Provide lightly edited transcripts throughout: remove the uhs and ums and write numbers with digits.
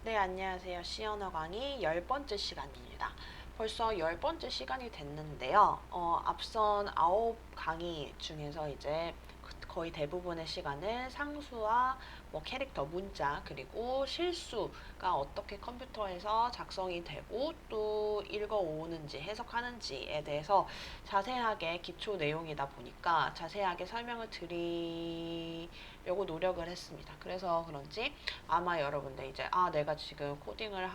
네, 안녕하세요. C언어 강의 10번째 시간입니다. 벌써 10번째 시간이 됐는데요. 앞선 9강의 중에서 이제 거의 대부분의 시간을 상수와 뭐 캐릭터 문자 그리고 실수가 어떻게 컴퓨터에서 작성이 되고 또 읽어오는지 해석하는지에 대해서 자세하게 기초 내용이다 보니까 자세하게 설명을 드리려고 노력을 했습니다. 그래서 그런지 아마 여러분들 이제 내가 지금 코딩을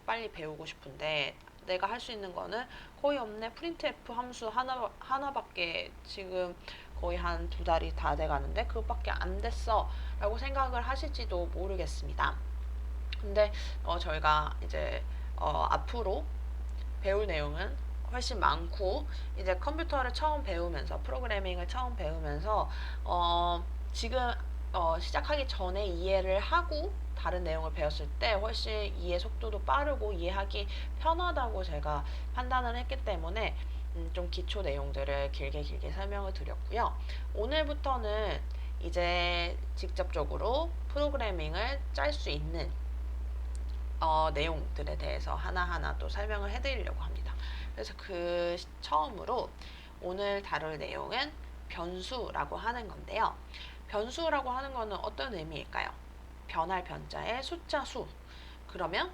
빨리 배우고 싶은데 내가 할 수 있는 거는 거의 없네. printf 함수 하나밖에 지금 거의 한 2달이 다 돼가는데 그것밖에 안 됐어 라고 생각을 하실지도 모르겠습니다. 근데 저희가 이제 앞으로 배울 내용은 훨씬 많고 이제 컴퓨터를 처음 배우면서 프로그래밍을 처음 배우면서 지금 시작하기 전에 이해를 하고 다른 내용을 배웠을 때 훨씬 이해 속도도 빠르고 이해하기 편하다고 제가 판단을 했기 때문에 좀 기초 내용들을 길게 설명을 드렸고요. 오늘부터는 이제 직접적으로 프로그래밍을 짤 수 있는 내용들에 대해서 하나하나 또 설명을 해드리려고 합니다. 그래서 처음으로 오늘 다룰 내용은 변수라고 하는 건데요. 변수라고 하는 거는 어떤 의미일까요? 변할 변자에 숫자 수. 그러면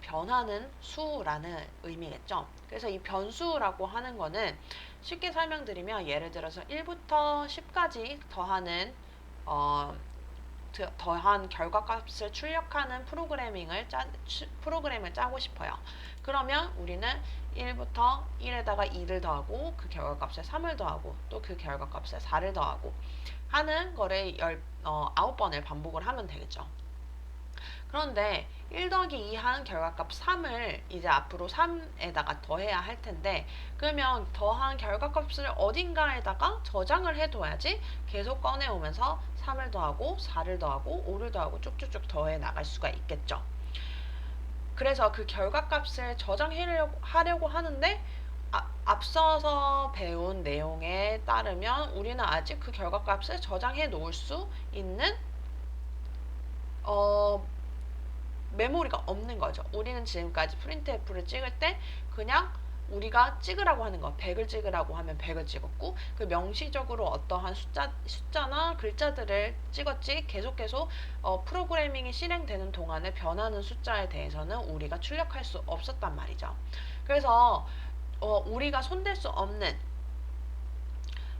변하는 수라는 의미겠죠. 그래서 이 변수라고 하는 거는 쉽게 설명드리면 예를 들어서 1부터 10까지 더한 결과값을 출력하는 프로그램을 짜고 싶어요. 그러면 우리는 1부터 1에다가 2를 더하고 그 결과값에 3을 더하고 또 그 결과값에 4를 더하고 하는 거를 9번을 반복을 하면 되겠죠. 그런데 1 더하기 2 한 결과값 3을 이제 앞으로 3에다가 더해야 할 텐데 그러면 더한 결과값을 어딘가에다가 저장을 해둬야지 계속 꺼내오면서 3을 더하고 4를 더하고 5를 더하고 쭉쭉쭉 더해 나갈 수가 있겠죠. 그래서 그 결과값을 저장하려고 하는데 앞서서 배운 내용에 따르면 우리는 아직 그 결과값을 저장해 놓을 수 있는 메모리가 없는 거죠. 우리는 지금까지 printf를 찍을 때 그냥 우리가 찍으라고 하는 거 100을 찍으라고 하면 100을 찍었고 그 명시적으로 어떠한 숫자나 글자들을 찍었지 계속 프로그래밍이 실행되는 동안에 변하는 숫자에 대해서는 우리가 출력할 수 없었단 말이죠. 그래서 우리가 손댈 수 없는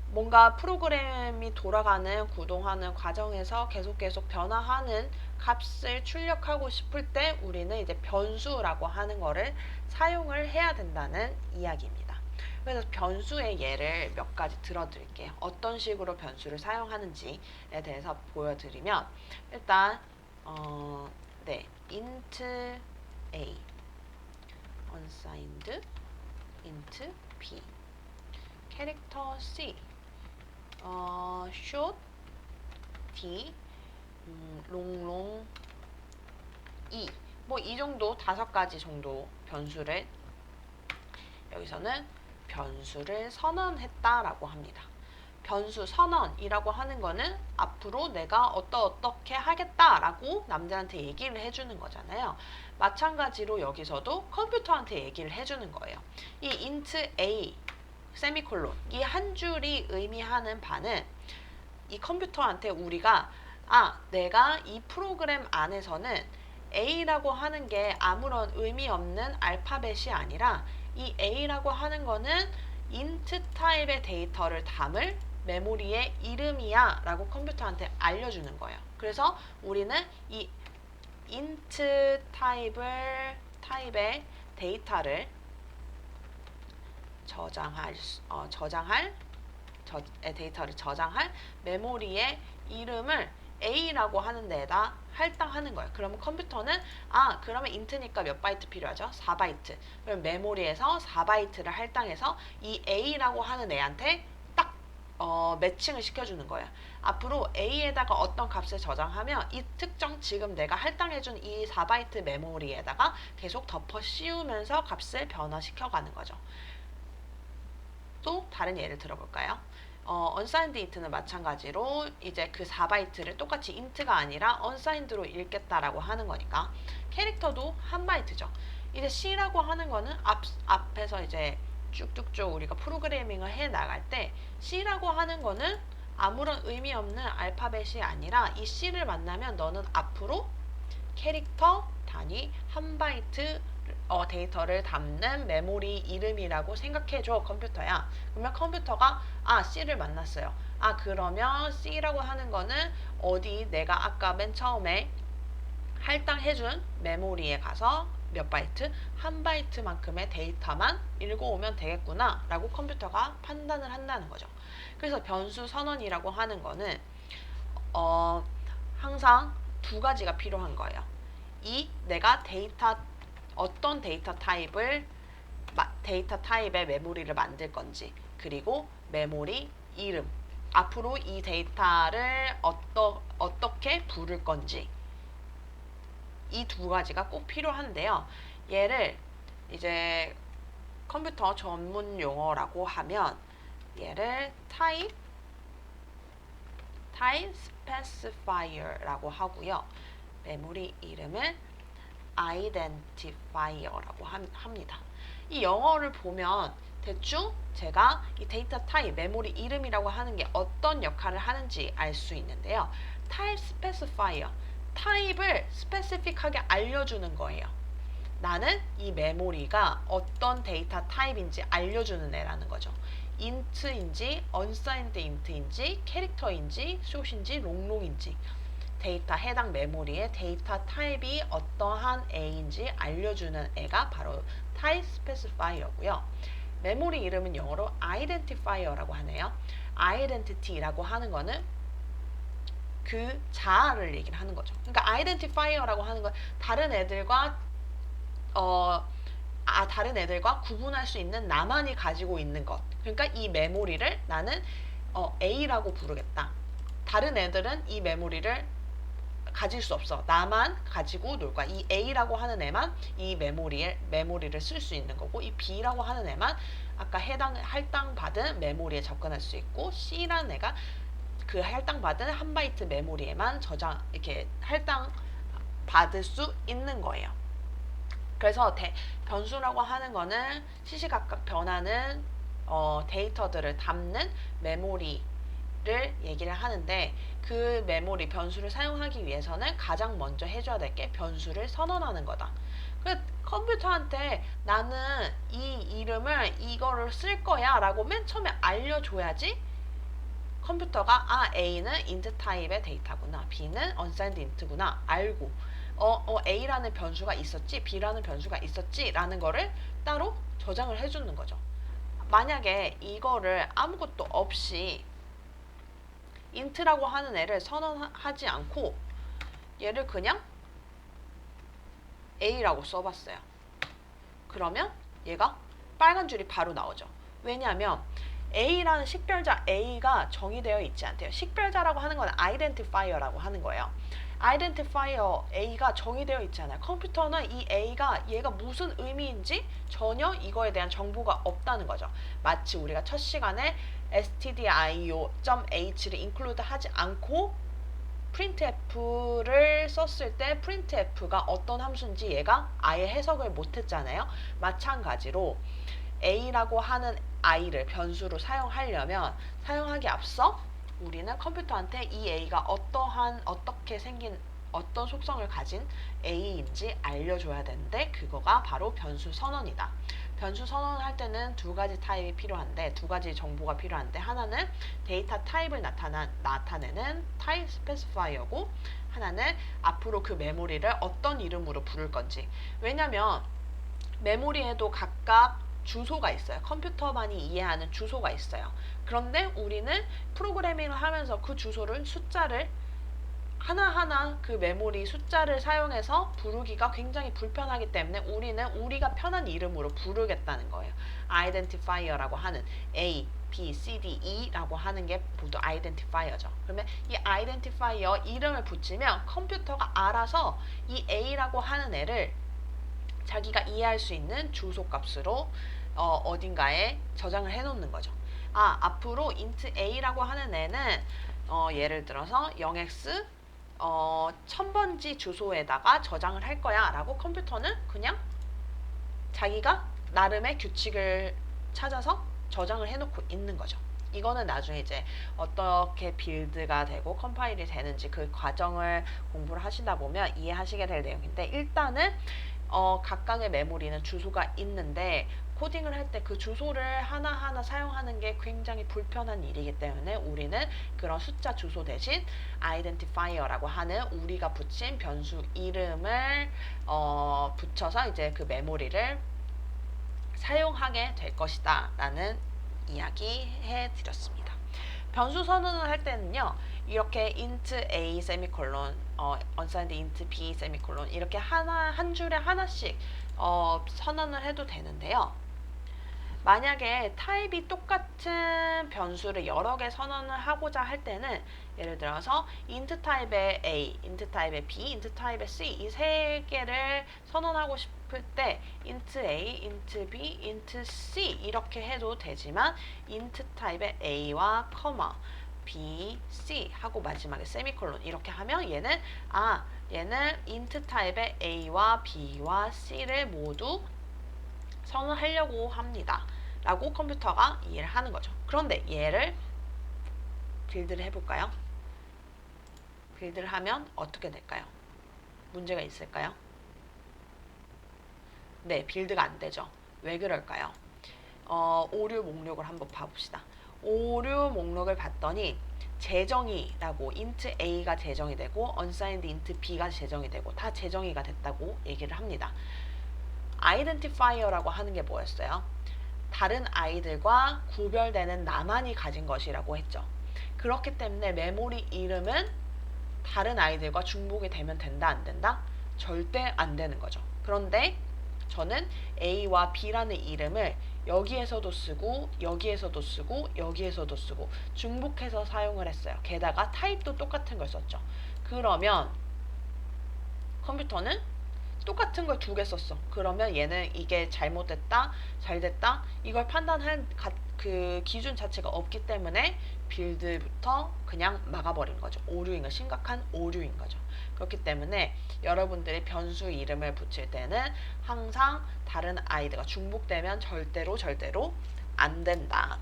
뭔가 프로그램이 돌아가는 구동하는 과정에서 계속 변화하는 값을 출력하고 싶을 때 우리는 이제 변수라고 하는 거를 사용을 해야 된다는 이야기입니다. 그래서 변수의 예를 몇 가지 들어드릴게요. 어떤 식으로 변수를 사용하는지에 대해서 보여드리면 일단 int a unsigned int b 캐릭터 c short d long e 뭐 이 정도 5가지 정도 변수를 여기서는 변수를 선언했다라고 합니다. 변수 선언이라고 하는 거는 앞으로 내가 어떻게 하겠다라고 남들한테 얘기를 해주는 거잖아요. 마찬가지로 여기서도 컴퓨터한테 얘기를 해주는 거예요. 이 int a 세미콜론 이 한 줄이 의미하는 바는 이 컴퓨터한테 우리가 내가 이 프로그램 안에서는 A라고 하는 게 아무런 의미 없는 알파벳이 아니라 이 A라고 하는 거는 int 타입의 데이터를 담을 메모리의 이름이야 라고 컴퓨터한테 알려주는 거예요. 그래서 우리는 이 int 타입의 데이터를 데이터를 저장할 메모리의 이름을 A라고 하는 데에다 할당하는 거예요. 그러면 컴퓨터는 그러면 int니까 몇 바이트 필요하죠? 4바이트. 그럼 메모리에서 4바이트를 할당해서 이 A라고 하는 애한테 딱 매칭을 시켜주는 거예요. 앞으로 A에다가 어떤 값을 저장하면 이 특정 지금 내가 할당해준 이 4바이트 메모리에다가 계속 덮어 씌우면서 값을 변화시켜가는 거죠. 또 다른 예를 들어볼까요? unsigned int는 마찬가지로 이제 그 4바이트를 똑같이 int가 아니라 unsigned로 읽겠다라고 하는 거니까 캐릭터도 한 바이트죠. 이제 C라고 하는 거는 앞에서 이제 쭉쭉쭉 우리가 프로그래밍을 해 나갈 때 C라고 하는 거는 아무런 의미 없는 알파벳이 아니라 이 C를 만나면 너는 앞으로 캐릭터 단위 한 바이트 데이터를 담는 메모리 이름이라고 생각해줘 컴퓨터야. 그러면 컴퓨터가 C를 만났어요. 그러면 C라고 하는 거는 어디 내가 아까 맨 처음에 할당해준 메모리에 가서 몇 바이트? 한 바이트만큼의 데이터만 읽어오면 되겠구나 라고 컴퓨터가 판단을 한다는 거죠. 그래서 변수 선언이라고 하는 거는 항상 두 가지가 필요한 거예요. 내가 어떤 데이터 타입의 메모리를 만들 건지, 그리고 메모리 이름, 앞으로 이 데이터를 어떻게 부를 건지, 이 두 가지가 꼭 필요한데요. 얘를 이제 컴퓨터 전문 용어라고 하면 얘를 type specifier라고 하고요. 메모리 이름은 identifier라고 합니다. 이 영어를 보면 대충 제가 이 데이터 타입, 메모리 이름이라고 하는 게 어떤 역할을 하는지 알 수 있는데요. type specifier, 타입을 스페시픽하게 알려주는 거예요. 나는 이 메모리가 어떤 데이터 타입인지 알려주는 애라는 거죠. int인지, unsigned int인지, 캐릭터인지, short인지, 롱롱인지 데이터 해당 메모리의 데이터 타입이 어떠한 A인지 알려주는 애가 바로 type specifier고요. 메모리 이름은 영어로 identifier라고 하네요. identity라고 하는 거는 그 자아를 얘기를 하는 거죠. 그러니까 identifier라고 하는 건 다른 애들과 구분할 수 있는 나만이 가지고 있는 것. 그러니까 이 메모리를 나는 A라고 부르겠다. 다른 애들은 이 메모리를 가질 수 없어. 나만 가지고 놀 거야. 이 A라고 하는 애만 이 메모리를 쓸 수 있는 거고, 이 B라고 하는 애만 아까 할당받은 메모리에 접근할 수 있고, C라는 애가 그 할당받은 한 바이트 메모리에만 이렇게 할당받을 수 있는 거예요. 그래서 변수라고 하는 거는 시시각각 변하는 데이터들을 담는 메모리를 얘기를 하는데, 그 메모리 변수를 사용하기 위해서는 가장 먼저 해줘야 될 게 변수를 선언하는 거다. 그 컴퓨터한테 나는 이 이름을 이거를 쓸 거야 라고 맨 처음에 알려줘야지 컴퓨터가 A는 int 타입의 데이터구나, B는 unsigned int구나 알고 A라는 변수가 있었지, B라는 변수가 있었지 라는 거를 따로 저장을 해주는 거죠. 만약에 이거를 아무것도 없이 int라고 하는 애를 선언하지 않고 얘를 그냥 A라고 써봤어요. 그러면 얘가 빨간 줄이 바로 나오죠. 왜냐하면 A라는 식별자 A가 정의되어 있지 않대요. 식별자라고 하는 건 identifier라고 하는 거예요. identifier A가 정의되어 있지 않아요. 컴퓨터는 이 얘가 무슨 의미인지 전혀 이거에 대한 정보가 없다는 거죠. 마치 우리가 첫 시간에 stdio.h를 include 하지 않고 printf를 썼을 때 printf가 어떤 함수인지 얘가 아예 해석을 못했잖아요. 마찬가지로 A라고 하는 I를 변수로 사용하기 앞서 우리는 컴퓨터한테 이 A가 어떻게 생긴 어떤 속성을 가진 A인지 알려줘야 되는데, 그거가 바로 변수 선언이다. 변수 선언을 할 때는 두 가지 타입이 필요한데, 두 가지 정보가 필요한데, 하나는 데이터 타입을 나타내는 type specifier고, 하나는 앞으로 그 메모리를 어떤 이름으로 부를 건지. 왜냐면 메모리에도 각각 주소가 있어요. 컴퓨터만이 이해하는 주소가 있어요. 그런데 우리는 프로그래밍을 하면서 그 숫자를 하나하나 그 메모리 숫자를 사용해서 부르기가 굉장히 불편하기 때문에 우리는 우리가 편한 이름으로 부르겠다는 거예요. identifier라고 하는 A, B, C, D, E라고 하는 게 모두 identifier죠. 그러면 이 identifier 이름을 붙이면 컴퓨터가 알아서 이 A라고 하는 애를 자기가 이해할 수 있는 주소 값으로 어딘가에 저장을 해 놓는 거죠. 앞으로 int a라고 하는 애는 예를 들어서 0x 1000번지 주소에다가 저장을 할 거야 라고 컴퓨터는 그냥 자기가 나름의 규칙을 찾아서 저장을 해놓고 있는 거죠. 이거는 나중에 이제 어떻게 빌드가 되고 컴파일이 되는지 그 과정을 공부를 하시다 보면 이해하시게 될 내용인데, 일단은 각각의 메모리는 주소가 있는데 코딩을 할 때 그 주소를 하나하나 사용하는 게 굉장히 불편한 일이기 때문에 우리는 그런 숫자 주소 대신 identifier라고 하는 우리가 붙인 변수 이름을 붙여서 이제 그 메모리를 사용하게 될 것이다 라는 이야기 해드렸습니다. 변수 선언을 할 때는요, 이렇게 int a 세미콜론, unsigned int b 세미콜론 이렇게 한 줄에 하나씩 선언을 해도 되는데요. 만약에 타입이 똑같은 변수를 여러 개 선언을 하고자 할 때는 예를 들어서 int 타입의 a, int 타입의 b, int 타입의 c 이 세 개를 선언하고 싶을 때 int a, int b, int c 이렇게 해도 되지만 int 타입의 a와 커마 b, c 하고 마지막에 세미콜론 이렇게 하면 얘는 int 타입의 a와 b와 c를 모두 선언하려고 합니다 라고 컴퓨터가 이해를 하는 거죠. 그런데 얘를 빌드를 해볼까요? 빌드를 하면 어떻게 될까요? 문제가 있을까요? 네, 빌드가 안 되죠. 왜 그럴까요? 오류 목록을 한번 봐봅시다. 오류 목록을 봤더니 재정의라고 int a가 재정이 되고 unsigned int b가 재정이 되고 다 재정의가 됐다고 얘기를 합니다. identifier라고 하는 게 뭐였어요? 다른 아이들과 구별되는 나만이 가진 것이라고 했죠. 그렇기 때문에 메모리 이름은 다른 아이들과 중복이 되면 된다, 안 된다? 절대 안 되는 거죠. 그런데 저는 A와 B라는 이름을 여기에서도 쓰고 여기에서도 쓰고 여기에서도 쓰고 중복해서 사용을 했어요. 게다가 타입도 똑같은 걸 썼죠. 그러면 컴퓨터는 똑같은 걸 2개 썼어. 그러면 얘는 이게 잘못됐다, 잘됐다 이걸 판단할 그 기준 자체가 없기 때문에 빌드부터 그냥 막아버린 거죠. 오류인 거, 심각한 오류인 거죠. 그렇기 때문에 여러분들이 변수 이름을 붙일 때는 항상 다른 아이들과 중복되면 절대로 안 된다.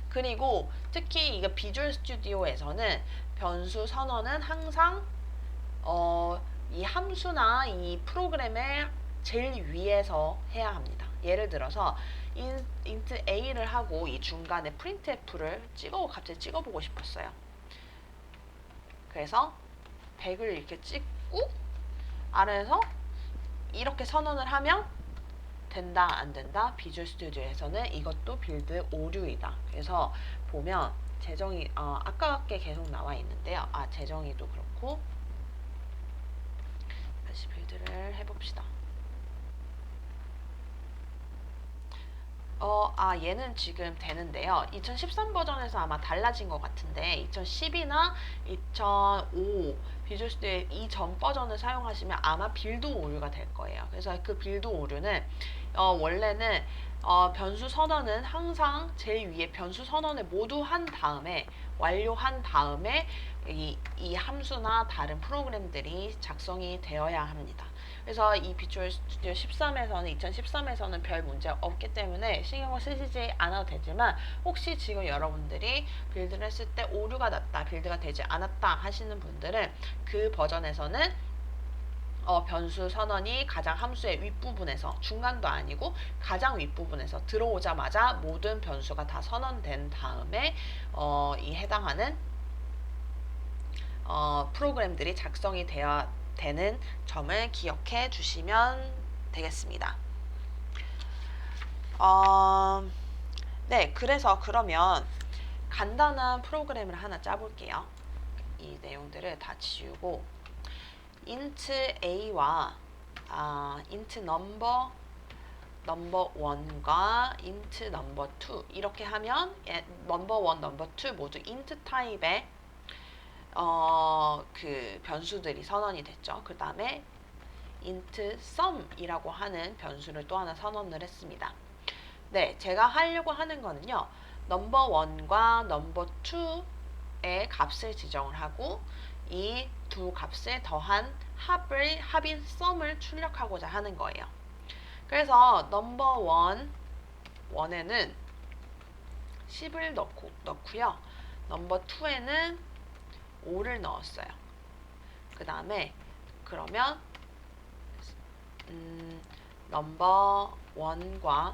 그리고 특히 이거 비주얼 스튜디오에서는 변수 선언은 항상 이 함수나 이 프로그램의 제일 위에서 해야 합니다. 예를 들어서 int a를 하고 이 중간에 printf를 갑자기 찍어보고 싶었어요. 그래서 100을 이렇게 찍고 아래에서 이렇게 선언을 하면 된다, 안 된다? 비주얼 스튜디오에서는 이것도 빌드 오류이다. 그래서 보면 재정의 아까밖에 계속 나와 있는데요. 재정의도 그렇고 다시 빌드를 해봅시다. 얘는 지금 되는데요. 2013 버전에서 아마 달라진 것 같은데 2010이나 2005 비주얼 스튜디오 이전 버전을 사용하시면 아마 빌드 오류가 될 거예요. 그래서 그 빌드 오류는 원래는 변수 선언은 항상 제일 위에 변수 선언을 모두 한 다음에 완료한 다음에 이 함수나 다른 프로그램들이 작성이 되어야 합니다. 그래서 이 비주얼 스튜디오 2013에서는 별 문제 없기 때문에 신경을 쓰시지 않아도 되지만 혹시 지금 여러분들이 빌드를 했을 때 오류가 났다, 빌드가 되지 않았다 하시는 분들은 그 버전에서는 변수 선언이 가장 함수의 윗부분에서, 중간도 아니고 가장 윗부분에서 들어오자마자 모든 변수가 다 선언된 다음에 이 해당하는 프로그램들이 작성이 되어야 되는 점을 기억해 주시면 되겠습니다. 네, 그래서 그러면 간단한 프로그램을 하나 짜볼게요. 이 내용들을 다 지우고 int a와 int number 1과 int number 2 이렇게 하면 number 1, number 2 모두 int 타입의 그 변수들이 선언이 됐죠. 그 다음에 int sum이라고 하는 변수를 또 하나 선언을 했습니다. 네, 제가 하려고 하는 거는요. 넘버 1과 넘버 2의 값을 지정을 하고 이 두 값을 더한 합인 썸을 출력하고자 하는 거예요. 그래서 넘버 1에는 10을 넣고요. 넘버 2에는 5를 넣었어요. 그 다음에 그러면 넘버 1과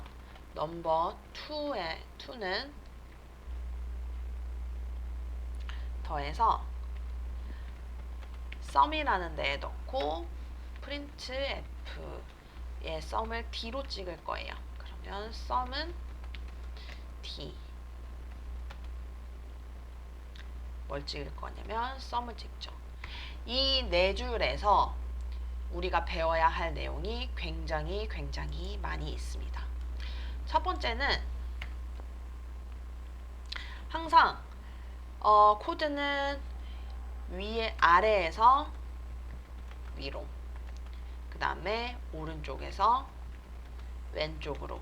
넘버 2는 더해서 썸이라는 데에 넣고 프린트 f의 썸을 d로 찍을 거예요. 그러면 썸은 d. 뭘 찍을 거냐면 썸을 찍죠. 이 네 줄에서 우리가 배워야 할 내용이 굉장히 많이 있습니다. 첫 번째는 항상 코드는 아래에서 위로, 그 다음에 오른쪽에서 왼쪽으로.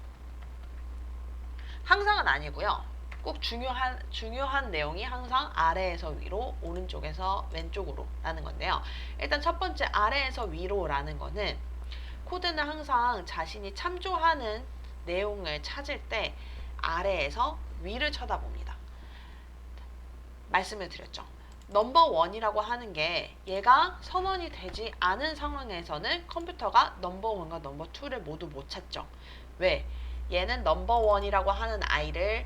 항상은 아니고요. 꼭 중요한 내용이 항상 아래에서 위로, 오른쪽에서 왼쪽으로 라는 건데요. 일단 첫 번째 아래에서 위로라는 거는 코드는 항상 자신이 참조하는 내용을 찾을 때 아래에서 위를 쳐다봅니다. 말씀을 드렸죠. 넘버 1이라고 하는 게 얘가 선언이 되지 않은 상황에서는 컴퓨터가 넘버 1과 넘버 2를 모두 못 찾죠. 왜? 얘는 넘버 1이라고 하는 아이를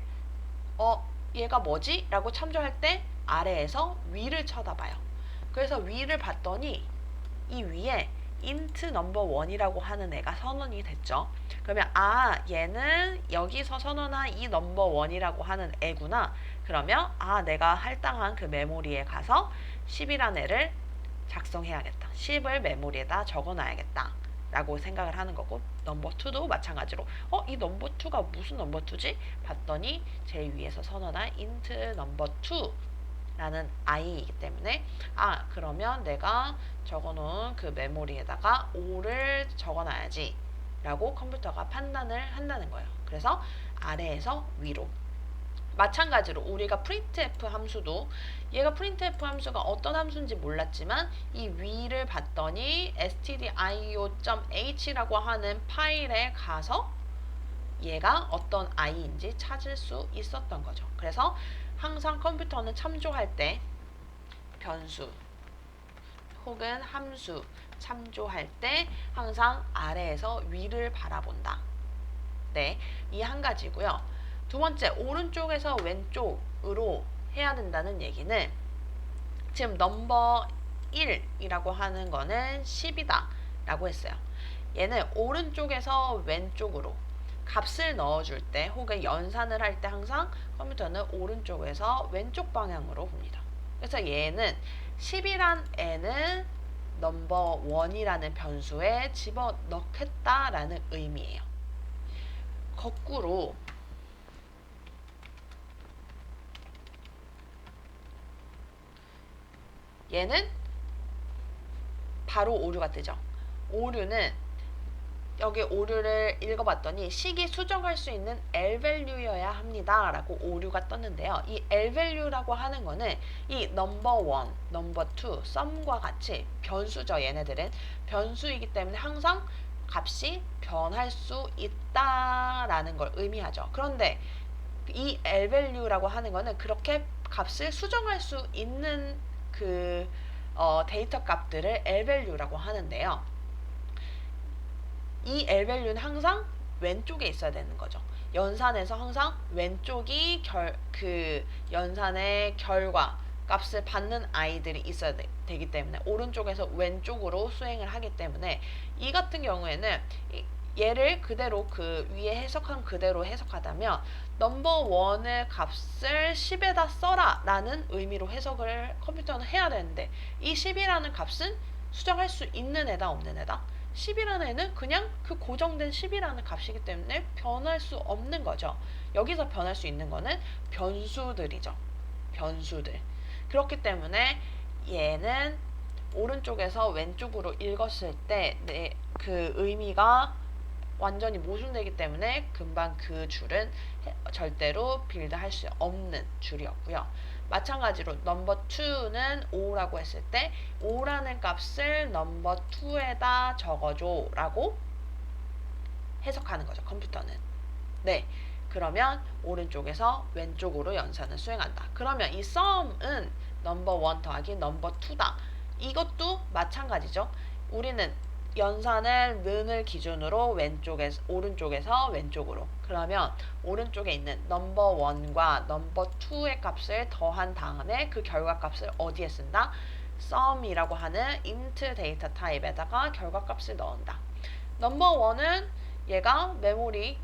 얘가 뭐지? 라고 참조할 때 아래에서 위를 쳐다봐요. 그래서 위를 봤더니 이 위에 int 넘버 1이라고 하는 애가 선언이 됐죠. 그러면 얘는 여기서 선언한 이 넘버 1이라고 하는 애구나. 그러면 내가 할당한 그 메모리에 가서 10이라는 애를 작성해야겠다. 10을 메모리에다 적어놔야겠다. 라고 생각을 하는 거고, 넘버 2도 마찬가지로 이 넘버 2가 무슨 넘버 2지? 봤더니 제일 위에서 선언한 int 넘버 2 라는 i이기 때문에 그러면 내가 적어놓은 그 메모리에다가 5를 적어놔야지 라고 컴퓨터가 판단을 한다는 거예요. 그래서 아래에서 위로. 마찬가지로 우리가 printf 함수도 얘가 printf 함수가 어떤 함수인지 몰랐지만 이 위를 봤더니 stdio.h라고 하는 파일에 가서 얘가 어떤 i인지 찾을 수 있었던 거죠. 그래서 항상 컴퓨터는 참조할 때 변수 혹은 함수 참조할 때 항상 아래에서 위를 바라본다. 네, 이 한 가지고요. 두 번째, 오른쪽에서 왼쪽으로 해야 된다는 얘기는 지금 넘버 1이라고 하는 거는 10이다 라고 했어요. 얘는 오른쪽에서 왼쪽으로 값을 넣어줄 때 혹은 연산을 할 때 항상 컴퓨터는 오른쪽에서 왼쪽 방향으로 봅니다. 그래서 얘는 10이란 애는 넘버 1이라는 변수에 집어넣겠다라는 의미예요. 거꾸로 얘는 바로 오류가 뜨죠. 오류는 여기 오류를 읽어봤더니 식이 수정할 수 있는 L-value여야 합니다 라고 오류가 떴는데요. 이 L-value라고 하는 거는 이 넘버 1, 넘버 2, 썸과 같이 변수죠. 얘네들은 변수이기 때문에 항상 값이 변할 수 있다라는 걸 의미하죠. 그런데 이 L-value라고 하는 거는 그렇게 값을 수정할 수 있는 그 데이터 값들을 L-value라고 하는데요. 이 L-value는 항상 왼쪽에 있어야 되는 거죠. 연산에서 항상 왼쪽이 그 연산의 결과 값을 받는 아이들이 있어야 되기 때문에 오른쪽에서 왼쪽으로 수행을 하기 때문에 이 같은 경우에는 얘를 그대로 그 위에 해석한 그대로 해석하다면 넘버 1의 값을 10에다 써라 라는 의미로 해석을 컴퓨터는 해야 되는데 이 10이라는 값은 수정할 수 있는 애다 없는 애다? 10이라는 애는 그냥 그 고정된 10이라는 값이기 때문에 변할 수 없는 거죠. 여기서 변할 수 있는 거는 변수들이죠. 변수들. 그렇기 때문에 얘는 오른쪽에서 왼쪽으로 읽었을 때 그 의미가 완전히 모순되기 때문에 금방 그 줄은 절대로 빌드할 수 없는 줄이었고요. 마찬가지로 넘버 2는 5라고 했을 때 5라는 값을 넘버 2에다 적어줘 라고 해석하는 거죠. 컴퓨터는. 네. 그러면 오른쪽에서 왼쪽으로 연산을 수행한다. 그러면 이 sum은 넘버 1 더하기 넘버 2다. 이것도 마찬가지죠. 우리는 연산을 는을 기준으로 오른쪽에서 왼쪽으로. 그러면 오른쪽에 있는 넘버 1과 넘버 2의 값을 더한 다음에 그 결과값을 어디에 쓴다? sum이라고 하는 int 데이터 타입에다가 결과값을 넣는다. 넘버 1은 얘가 메모리,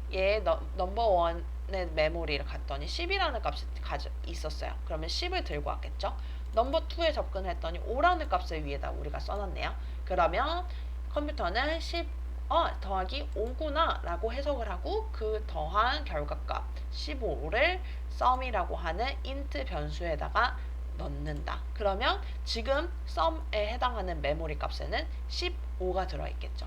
넘버 1의 메모리를 갔더니 10이라는 값이 있었어요. 그러면 10을 들고 왔겠죠. 넘버 2에 접근했더니 5라는 값을 위에다 우리가 써놨네요. 그러면 컴퓨터는 10 더하기 5구나 라고 해석을 하고 그 더한 결과값 15를 sum이라고 하는 int 변수에다가 넣는다. 그러면 지금 sum에 해당하는 메모리 값에는 15가 들어있겠죠.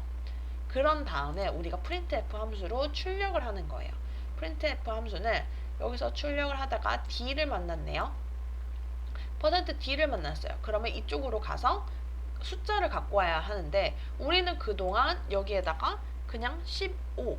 그런 다음에 우리가 printf 함수로 출력을 하는 거예요. printf 함수는 여기서 출력을 하다가 d를 만났네요. %d를 만났어요. 그러면 이쪽으로 가서 숫자를 갖고 와야 하는데 우리는 그동안 여기에다가 그냥 15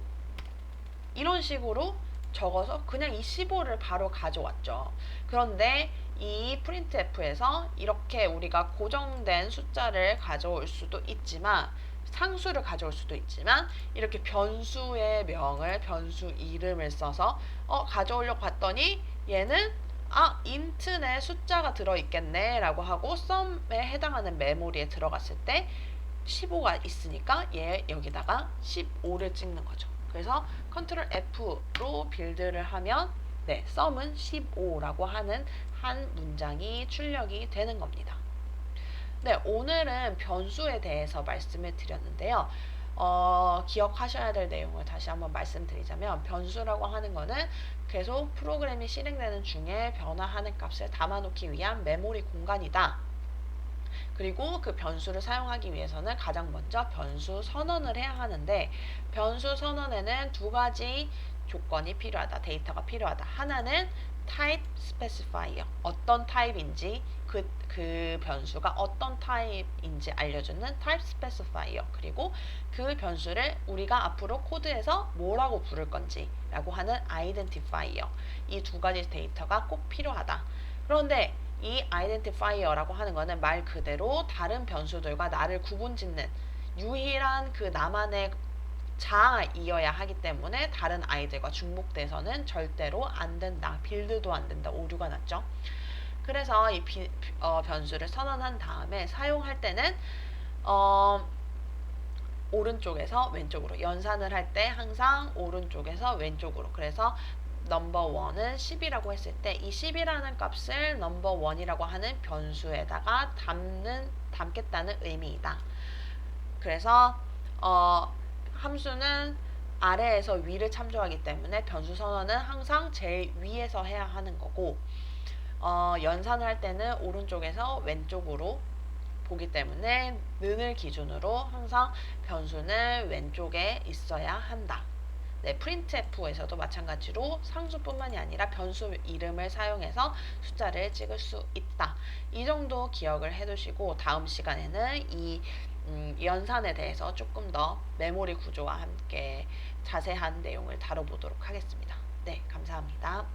이런 식으로 적어서 그냥 이 15를 바로 가져왔죠. 그런데 이 printf에서 이렇게 우리가 고정된 숫자를 가져올 수도 있지만 상수를 가져올 수도 있지만 이렇게 변수의 명을 변수 이름을 써서 가져오려고 봤더니 얘는 int 내 숫자가 들어있겠네 라고 하고 sum에 해당하는 메모리에 들어갔을 때 15가 있으니까 얘 여기다가 15를 찍는 거죠. 그래서 컨트롤 F로 빌드를 하면 네, sum은 15라고 하는 한 문장이 출력이 되는 겁니다. 네, 오늘은 변수에 대해서 말씀을 드렸는데요. 기억하셔야 될 내용을 다시 한번 말씀드리자면 변수라고 하는 거는 계속 프로그램이 실행되는 중에 변화하는 값을 담아놓기 위한 메모리 공간이다. 그리고 그 변수를 사용하기 위해서는 가장 먼저 변수 선언을 해야 하는데 변수 선언에는 두 가지 조건이 필요하다. 데이터가 필요하다. 하나는 type specifier. 어떤 타입인지 그 변수가 어떤 타입인지 알려주는 type specifier. 그리고 그 변수를 우리가 앞으로 코드에서 뭐라고 부를 건지 라고 하는 identifier. 이 두 가지 데이터가 꼭 필요하다. 그런데 이 identifier라고 하는 거는 말 그대로 다른 변수들과 나를 구분짓는 유일한 그 나만의 자이어야 하기 때문에 다른 아이들과 중복돼서는 절대로 안 된다. 빌드도 안 된다. 오류가 났죠. 그래서 이 변수를 선언한 다음에 사용할 때는 오른쪽에서 왼쪽으로 연산을 할 때 항상 오른쪽에서 왼쪽으로. 그래서 넘버 1은 10이라고 했을 때 이 10이라는 값을 넘버 1이라고 하는 변수에다가 담겠다는 의미이다. 그래서 함수는 아래에서 위를 참조하기 때문에 변수 선언은 항상 제일 위에서 해야 하는 거고 연산을 할 때는 오른쪽에서 왼쪽으로 보기 때문에 는을 기준으로 항상 변수는 왼쪽에 있어야 한다. 네, printf에서도 마찬가지로 상수뿐만이 아니라 변수 이름을 사용해서 숫자를 찍을 수 있다. 이 정도 기억을 해두시고 다음 시간에는 이 연산에 대해서 조금 더 메모리 구조와 함께 자세한 내용을 다뤄보도록 하겠습니다. 네, 감사합니다.